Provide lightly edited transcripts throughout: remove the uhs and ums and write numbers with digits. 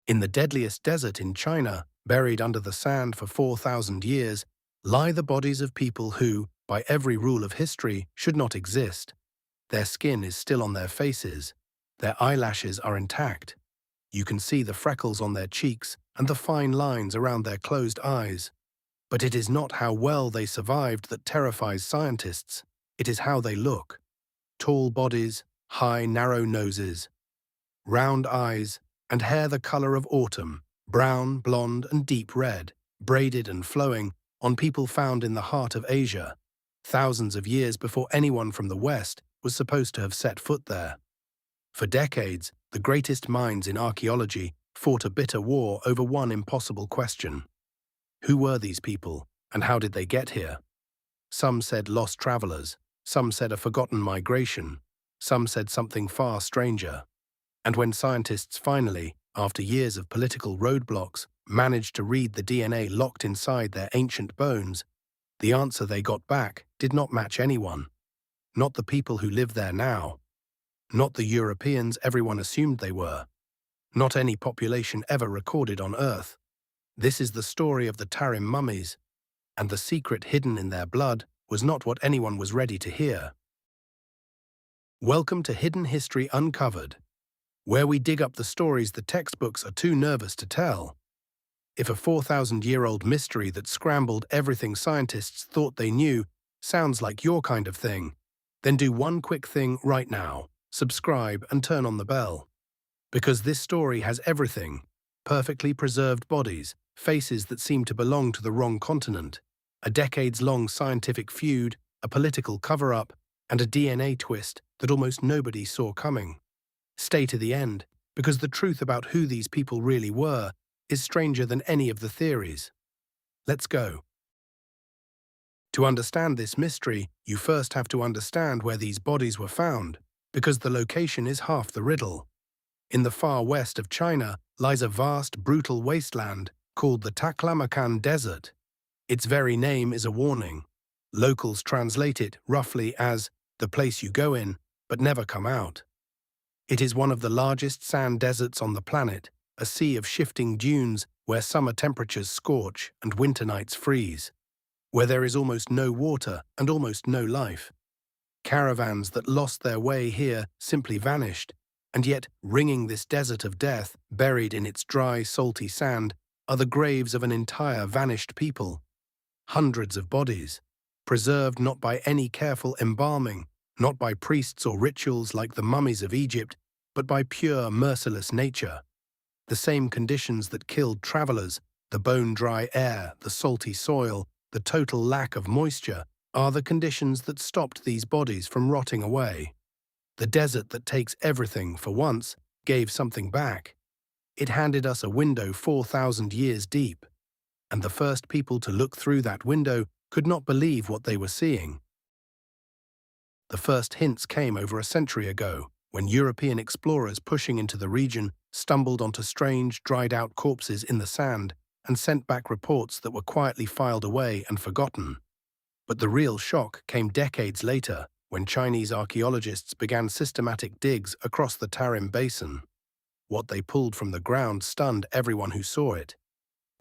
In the deadliest desert in China, buried under the sand for 4,000 years, lie the bodies of people who, by every rule of history, should not exist. Their skin is still on their faces. Their eyelashes are intact. You can see the freckles on their cheeks and the fine lines around their closed eyes. But it is not how well they survived that terrifies scientists. It is how they look. Tall bodies, high, narrow noses, round eyes, and hair the color of autumn, brown, blond, and deep red, braided and flowing, on people found in the heart of Asia, thousands of years before anyone from the West was supposed to have set foot there. For decades, the greatest minds in archaeology fought a bitter war over one impossible question. Who were these people, and how did they get here? Some said lost travelers, some said a forgotten migration, some said something far stranger. And when scientists finally, after years of political roadblocks, managed to read the DNA locked inside their ancient bones, the answer they got back did not match anyone. Not the people who live there now. Not the Europeans everyone assumed they were. Not any population ever recorded on Earth. This is the story of the Tarim mummies, and the secret hidden in their blood was not what anyone was ready to hear. Welcome to Hidden History Uncovered, where we dig up the stories the textbooks are too nervous to tell. If a 4,000-year-old mystery that scrambled everything scientists thought they knew sounds like your kind of thing, then do one quick thing right now: subscribe and turn on the bell. Because this story has everything: perfectly preserved bodies, faces that seem to belong to the wrong continent, a decades-long scientific feud, a political cover-up, and a DNA twist that almost nobody saw coming. Stay to the end, because the truth about who these people really were is stranger than any of the theories. Let's go. To understand this mystery, you first have to understand where these bodies were found, because the location is half the riddle. In the far west of China lies a vast, brutal wasteland called the Taklamakan Desert. Its very name is a warning. Locals translate it roughly as the place you go in, but never come out. It is one of the largest sand deserts on the planet, a sea of shifting dunes where summer temperatures scorch and winter nights freeze, where there is almost no water and almost no life. Caravans that lost their way here simply vanished, and yet ringing this desert of death, buried in its dry, salty sand, are the graves of an entire vanished people. Hundreds of bodies, preserved not by any careful embalming, not by priests or rituals like the mummies of Egypt, but by pure, merciless nature. The same conditions that killed travelers, the bone-dry air, the salty soil, the total lack of moisture, are the conditions that stopped these bodies from rotting away. The desert that takes everything for once gave something back. It handed us a window 4,000 years deep, and the first people to look through that window could not believe what they were seeing. The first hints came over a century ago, when European explorers pushing into the region stumbled onto strange, dried-out corpses in the sand and sent back reports that were quietly filed away and forgotten. But the real shock came decades later, when Chinese archaeologists began systematic digs across the Tarim Basin. What they pulled from the ground stunned everyone who saw it.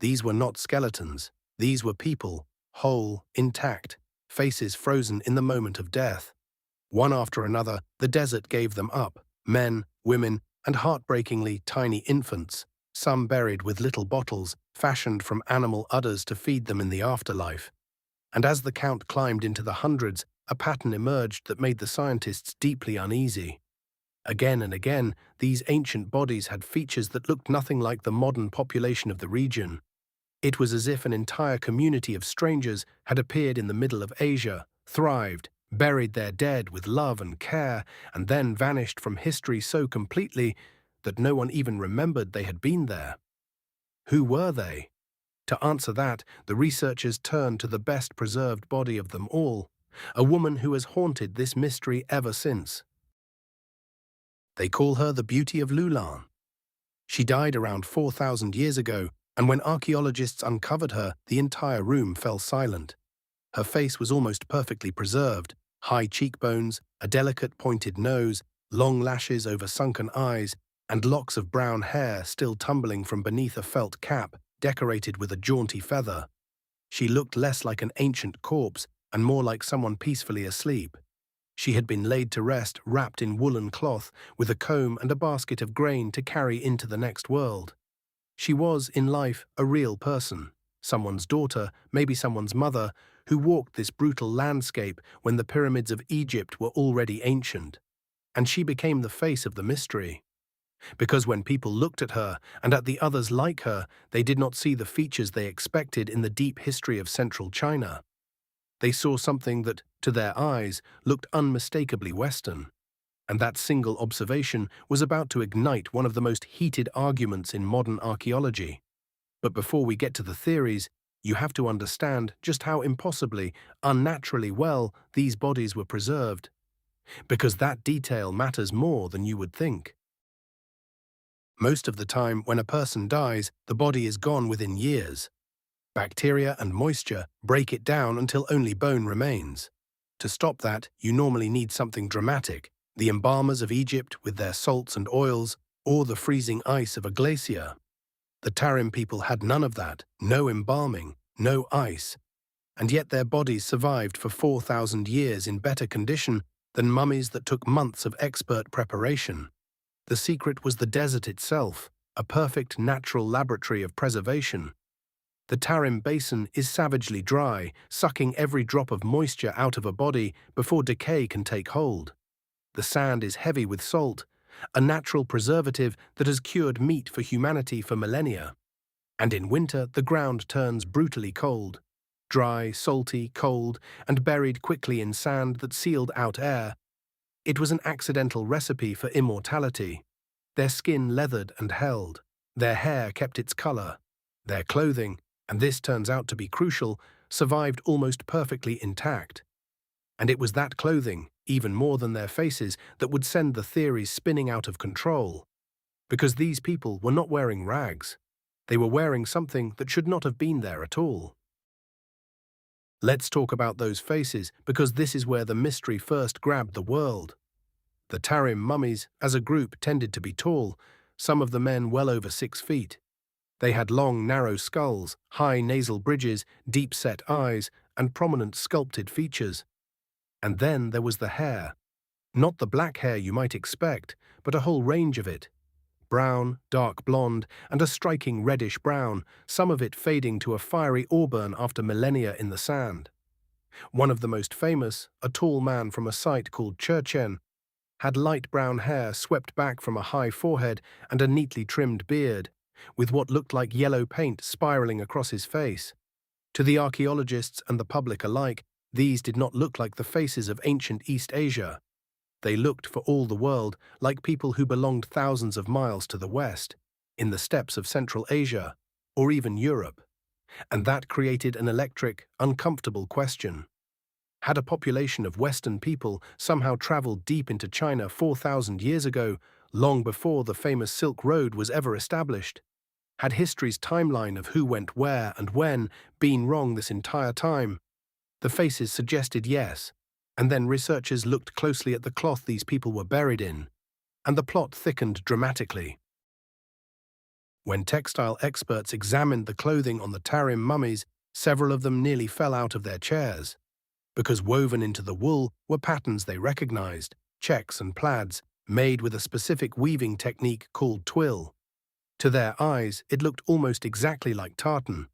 These were not skeletons. These were people, whole, intact, faces frozen in the moment of death. One after another, the desert gave them up: men, women, and heartbreakingly tiny infants, some buried with little bottles fashioned from animal udders to feed them in the afterlife. And as the count climbed into the hundreds, a pattern emerged that made the scientists deeply uneasy. Again and again, these ancient bodies had features that looked nothing like the modern population of the region. It was as if an entire community of strangers had appeared in the middle of Asia, thrived, buried their dead with love and care, and then vanished from history so completely that no one even remembered they had been there. Who were they? To answer that, the researchers turned to the best preserved body of them all, a woman who has haunted this mystery ever since. They call her the Beauty of Loulan. She died around 4,000 years ago, and when archaeologists uncovered her, the entire room fell silent. Her face was almost perfectly preserved: high cheekbones, a delicate pointed nose, long lashes over sunken eyes, and locks of brown hair still tumbling from beneath a felt cap decorated with a jaunty feather. She looked less like an ancient corpse and more like someone peacefully asleep. She had been laid to rest wrapped in woolen cloth with a comb and a basket of grain to carry into the next world. She was, in life, a real person, someone's daughter, maybe someone's mother, who walked this brutal landscape when the pyramids of Egypt were already ancient. And she became the face of the mystery. Because when people looked at her and at the others like her, they did not see the features they expected in the deep history of central China. They saw something that, to their eyes, looked unmistakably Western. And that single observation was about to ignite one of the most heated arguments in modern archaeology. But before we get to the theories, you have to understand just how impossibly, unnaturally well these bodies were preserved. Because that detail matters more than you would think. Most of the time, when a person dies, the body is gone within years. Bacteria and moisture break it down until only bone remains. To stop that, you normally need something dramatic, the embalmers of Egypt with their salts and oils, or the freezing ice of a glacier. The Tarim people had none of that, no embalming, no ice. And yet their bodies survived for 4,000 years in better condition than mummies that took months of expert preparation. The secret was the desert itself, a perfect natural laboratory of preservation. The Tarim Basin is savagely dry, sucking every drop of moisture out of a body before decay can take hold. The sand is heavy with salt, a natural preservative that has cured meat for humanity for millennia. And in winter, the ground turns brutally cold. Dry, salty, cold, and buried quickly in sand that sealed out air. It was an accidental recipe for immortality. Their skin leathered and held. Their hair kept its color. Their clothing, and this turns out to be crucial, survived almost perfectly intact. And it was that clothing, even more than their faces, that would send the theories spinning out of control. Because these people were not wearing rags. They were wearing something that should not have been there at all. Let's talk about those faces, because this is where the mystery first grabbed the world. The Tarim mummies, as a group, tended to be tall, some of the men well over 6 feet. They had long, narrow skulls, high nasal bridges, deep-set eyes, and prominent sculpted features. And then there was the hair. Not the black hair you might expect, but a whole range of it. Brown, dark blonde, and a striking reddish-brown, some of it fading to a fiery auburn after millennia in the sand. One of the most famous, a tall man from a site called Churchen, had light brown hair swept back from a high forehead and a neatly trimmed beard, with what looked like yellow paint spiraling across his face. To the archaeologists and the public alike, these did not look like the faces of ancient East Asia. They looked, for all the world, like people who belonged thousands of miles to the west, in the steppes of Central Asia, or even Europe. And that created an electric, uncomfortable question. Had a population of Western people somehow traveled deep into China 4,000 years ago, long before the famous Silk Road was ever established? Had history's timeline of who went where and when been wrong this entire time? The faces suggested yes. And then researchers looked closely at the cloth these people were buried in, and the plot thickened dramatically. When textile experts examined the clothing on the Tarim mummies, several of them nearly fell out of their chairs. Because woven into the wool were patterns they recognized, checks and plaids, made with a specific weaving technique called twill. To their eyes, it looked almost exactly like tartan.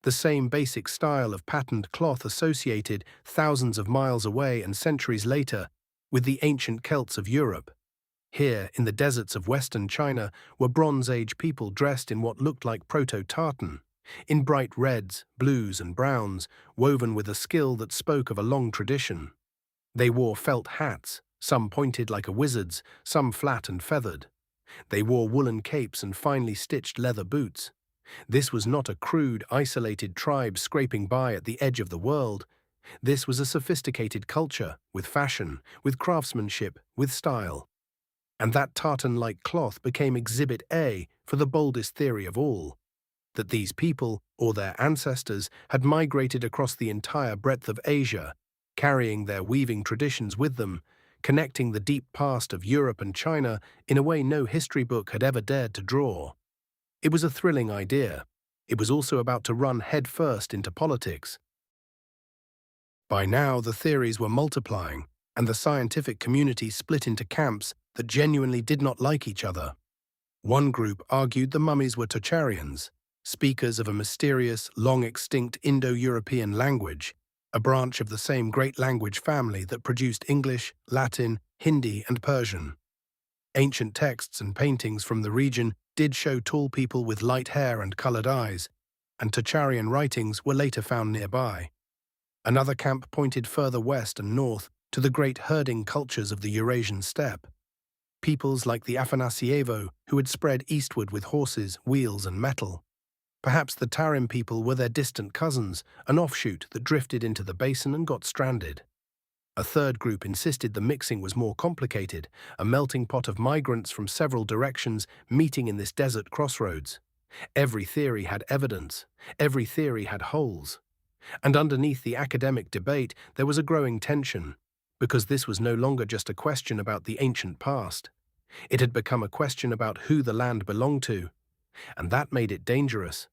The same basic style of patterned cloth associated thousands of miles away and centuries later with the ancient Celts of Europe. Here, in the deserts of western China, were Bronze Age people dressed in what looked like proto-tartan, in bright reds, blues and browns, woven with a skill that spoke of a long tradition. They wore felt hats, some pointed like a wizard's, some flat and feathered. They wore woolen capes and finely stitched leather boots. This was not a crude, isolated tribe scraping by at the edge of the world. This was a sophisticated culture, with fashion, with craftsmanship, with style. And that tartan-like cloth became Exhibit A for the boldest theory of all, that these people, or their ancestors, had migrated across the entire breadth of Asia, carrying their weaving traditions with them, connecting the deep past of Europe and China in a way no history book had ever dared to draw. It was a thrilling idea. It was also about to run headfirst into politics. By now, the theories were multiplying, and the scientific community split into camps that genuinely did not like each other. One group argued the mummies were Tocharians, speakers of a mysterious, long-extinct Indo-European language, a branch of the same great language family that produced English, Latin, Hindi, and Persian. Ancient texts and paintings from the region did show tall people with light hair and colored eyes, and Tocharian writings were later found nearby. Another camp pointed further west and north to the great herding cultures of the Eurasian steppe. Peoples like the Afanasyevo who had spread eastward with horses, wheels, and metal. Perhaps the Tarim people were their distant cousins, an offshoot that drifted into the basin and got stranded. A third group insisted the mixing was more complicated, a melting pot of migrants from several directions meeting in this desert crossroads. Every theory had evidence, every theory had holes. And underneath the academic debate there was a growing tension, because this was no longer just a question about the ancient past. It had become a question about who the land belonged to, and that made it dangerous.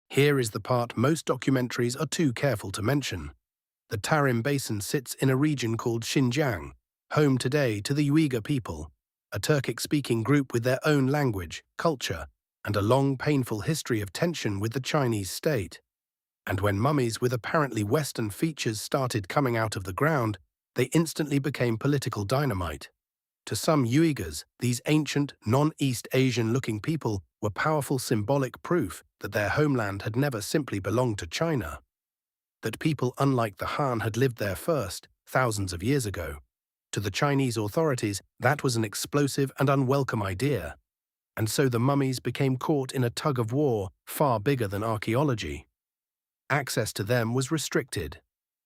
Here is the part most documentaries are too careful to mention. The Tarim Basin sits in a region called Xinjiang, home today to the Uyghur people, a Turkic-speaking group with their own language, culture, and a long, painful history of tension with the Chinese state. And when mummies with apparently Western features started coming out of the ground, they instantly became political dynamite. To some Uyghurs, these ancient, non-East Asian-looking people were powerful symbolic proof that their homeland had never simply belonged to China. That people unlike the Han had lived there first, thousands of years ago. To the Chinese authorities, that was an explosive and unwelcome idea. And so the mummies became caught in a tug-of-war far bigger than archaeology. Access to them was restricted.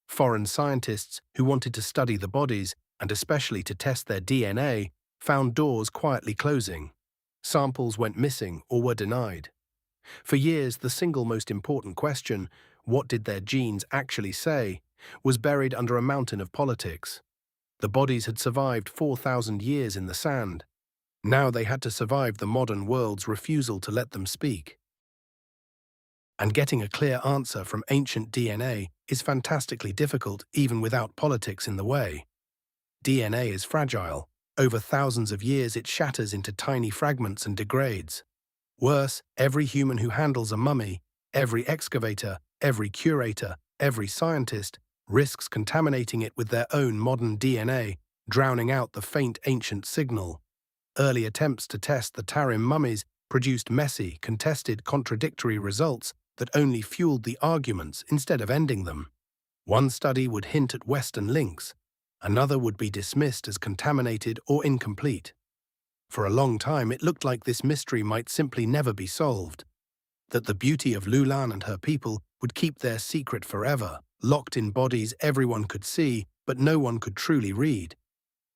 Foreign scientists who wanted to study the bodies, and especially to test their DNA, found doors quietly closing. Samples went missing or were denied. For years, the single most important question, what did their genes actually say, was buried under a mountain of politics. The bodies had survived 4,000 years in the sand. Now they had to survive the modern world's refusal to let them speak. And getting a clear answer from ancient DNA is fantastically difficult even without politics in the way. DNA is fragile. Over thousands of years it shatters into tiny fragments and degrades. Worse, every human who handles a mummy, every excavator, every curator, every scientist, risks contaminating it with their own modern DNA, drowning out the faint ancient signal. Early attempts to test the Tarim mummies produced messy, contested, contradictory results that only fueled the arguments instead of ending them. One study would hint at Western links, another would be dismissed as contaminated or incomplete. For a long time it looked like this mystery might simply never be solved, that the Beauty of Loulan and her people would keep their secret forever, locked in bodies everyone could see but no one could truly read.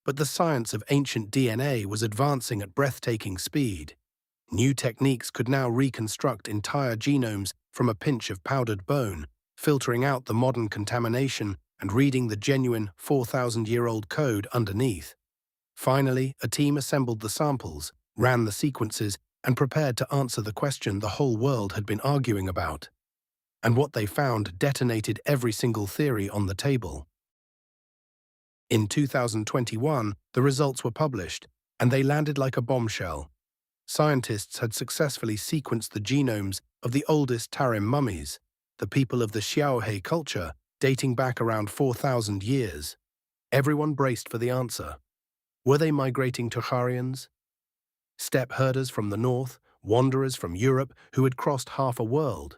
But the science of ancient DNA was advancing at breathtaking speed. New techniques could now reconstruct entire genomes from a pinch of powdered bone, filtering out the modern contamination and reading the genuine 4,000-year-old code underneath. Finally, a team assembled the samples, ran the sequences, and prepared to answer the question the whole world had been arguing about. And what they found detonated every single theory on the table. In 2021, the results were published, and they landed like a bombshell. Scientists had successfully sequenced the genomes of the oldest Tarim mummies, the people of the Xiaohe culture, dating back around 4,000 years. Everyone braced for the answer. Were they migrating Tocharians? Steppe herders from the north, wanderers from Europe who had crossed half a world?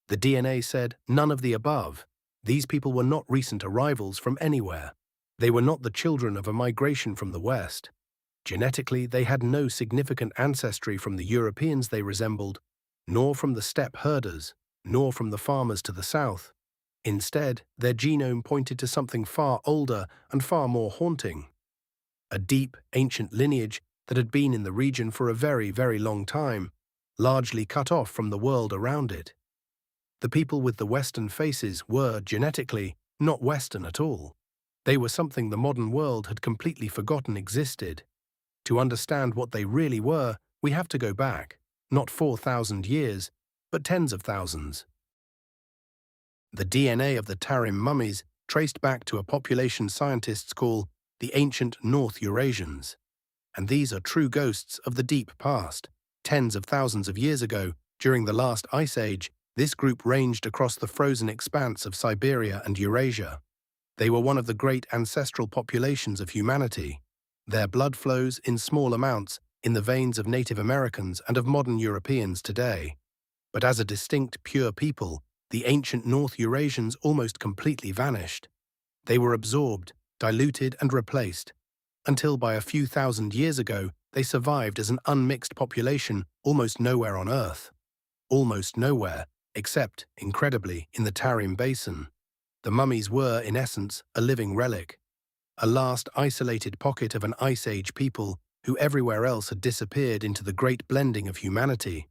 The DNA said none of the above. These people were not recent arrivals from anywhere. They were not the children of a migration from the west. Genetically, they had no significant ancestry from the Europeans they resembled, nor from the steppe herders, nor from the farmers to the south. Instead, their genome pointed to something far older and far more haunting. A deep, ancient lineage that had been in the region for a very, very long time, largely cut off from the world around it. The people with the Western faces were, genetically, not Western at all. They were something the modern world had completely forgotten existed. To understand what they really were, we have to go back, not 4,000 years, but tens of thousands. The DNA of the Tarim mummies traced back to a population scientists call the ancient North Eurasians. And these are true ghosts of the deep past. Tens of thousands of years ago, during the last ice age, this group ranged across the frozen expanse of Siberia and Eurasia. They were one of the great ancestral populations of humanity. Their blood flows in small amounts in the veins of Native Americans and of modern Europeans today. But as a distinct, pure people, the ancient North Eurasians almost completely vanished. They were absorbed, diluted, and replaced, until by a few thousand years ago they survived as an unmixed population almost nowhere on Earth. Almost nowhere, except, incredibly, in the Tarim Basin. The mummies were, in essence, a living relic, a last isolated pocket of an Ice Age people who everywhere else had disappeared into the great blending of humanity.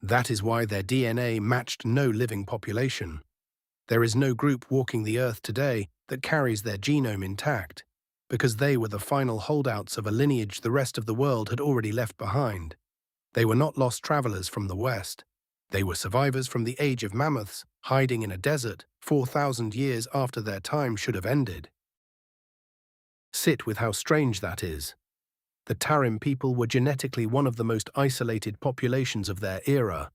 That is why their DNA matched no living population. There is no group walking the Earth today that carries their genome intact, because they were the final holdouts of a lineage the rest of the world had already left behind. They were not lost travelers from the West. They were survivors from the age of mammoths, hiding in a desert 4,000 years after their time should have ended. Sit with how strange that is. The Tarim people were genetically one of the most isolated populations of their era,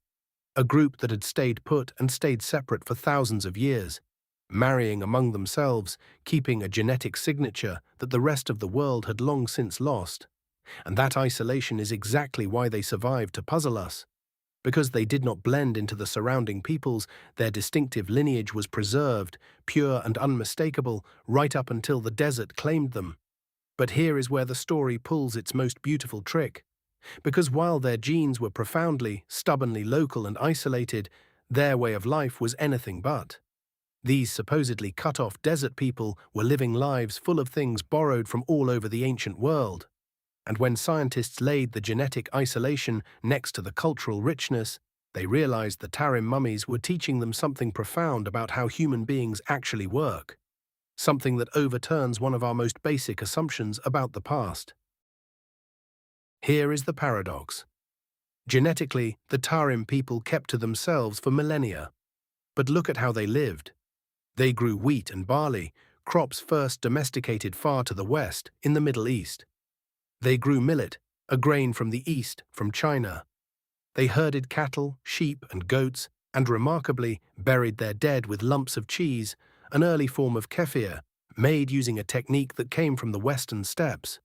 a group that had stayed put and stayed separate for thousands of years, marrying among themselves, keeping a genetic signature that the rest of the world had long since lost. And that isolation is exactly why they survived to puzzle us. Because they did not blend into the surrounding peoples, their distinctive lineage was preserved, pure and unmistakable, right up until the desert claimed them. But here is where the story pulls its most beautiful trick. Because while their genes were profoundly, stubbornly local and isolated, their way of life was anything but. These supposedly cut-off desert people were living lives full of things borrowed from all over the ancient world. And when scientists laid the genetic isolation next to the cultural richness, they realized the Tarim mummies were teaching them something profound about how human beings actually work. Something that overturns one of our most basic assumptions about the past. Here is the paradox. Genetically, the Tarim people kept to themselves for millennia. But look at how they lived. They grew wheat and barley, crops first domesticated far to the west, in the Middle East. They grew millet, a grain from the east, from China. They herded cattle, sheep, and goats, and remarkably buried their dead with lumps of cheese, an early form of kefir, made using a technique that came from the western steppes.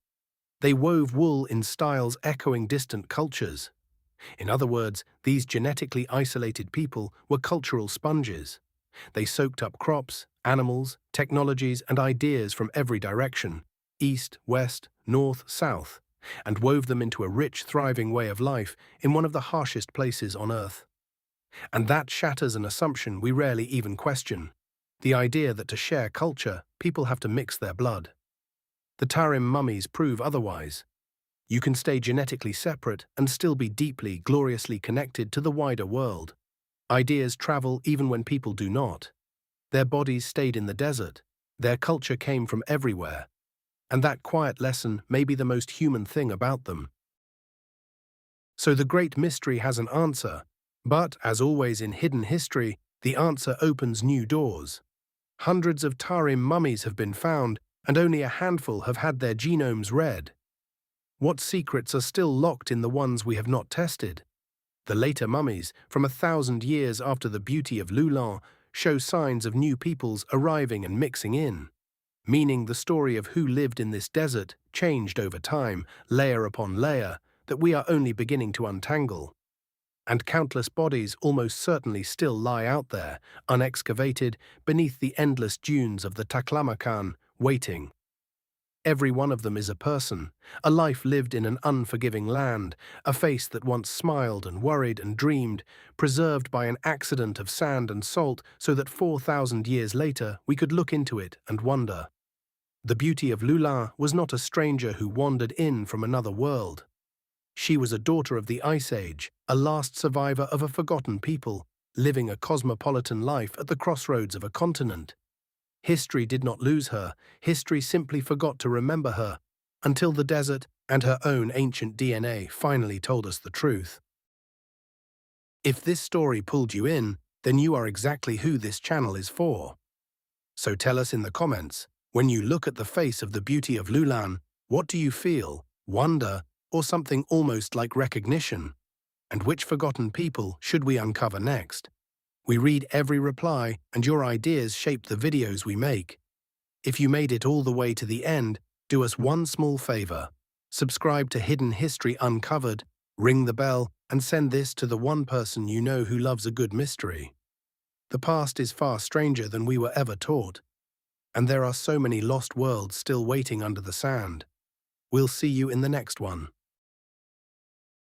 They wove wool in styles echoing distant cultures. In other words, these genetically isolated people were cultural sponges. They soaked up crops, animals, technologies, and ideas from every direction, east, west, north, south, and wove them into a rich, thriving way of life in one of the harshest places on Earth. And that shatters an assumption we rarely even question, the idea that to share culture, people have to mix their blood. The Tarim mummies prove otherwise. You can stay genetically separate and still be deeply, gloriously connected to the wider world. Ideas travel even when people do not. Their bodies stayed in the desert. Their culture came from everywhere. And that quiet lesson may be the most human thing about them. So the great mystery has an answer, but, as always in hidden history, the answer opens new doors. Hundreds of Tarim mummies have been found, and only a handful have had their genomes read. What secrets are still locked in the ones we have not tested? The later mummies, from 1,000 years after the Beauty of Loulan, show signs of new peoples arriving and mixing in, meaning the story of who lived in this desert changed over time, layer upon layer, that we are only beginning to untangle. And countless bodies almost certainly still lie out there, unexcavated, beneath the endless dunes of the Taklamakan, waiting. Every one of them is a person, a life lived in an unforgiving land, a face that once smiled and worried and dreamed, preserved by an accident of sand and salt so that 4,000 years later we could look into it and wonder. The Beauty of Loulan was not a stranger who wandered in from another world. She was a daughter of the Ice Age, a last survivor of a forgotten people, living a cosmopolitan life at the crossroads of a continent. History did not lose her, history simply forgot to remember her, until the desert and her own ancient DNA finally told us the truth. If this story pulled you in, then you are exactly who this channel is for. So tell us in the comments, when you look at the face of the Beauty of Loulan, what do you feel, wonder, or something almost like recognition? And which forgotten people should we uncover next? We read every reply, and your ideas shape the videos we make. If you made it all the way to the end, do us one small favor. Subscribe to Hidden History Uncovered, ring the bell, and send this to the one person you know who loves a good mystery. The past is far stranger than we were ever taught, and there are so many lost worlds still waiting under the sand. We'll see you in the next one.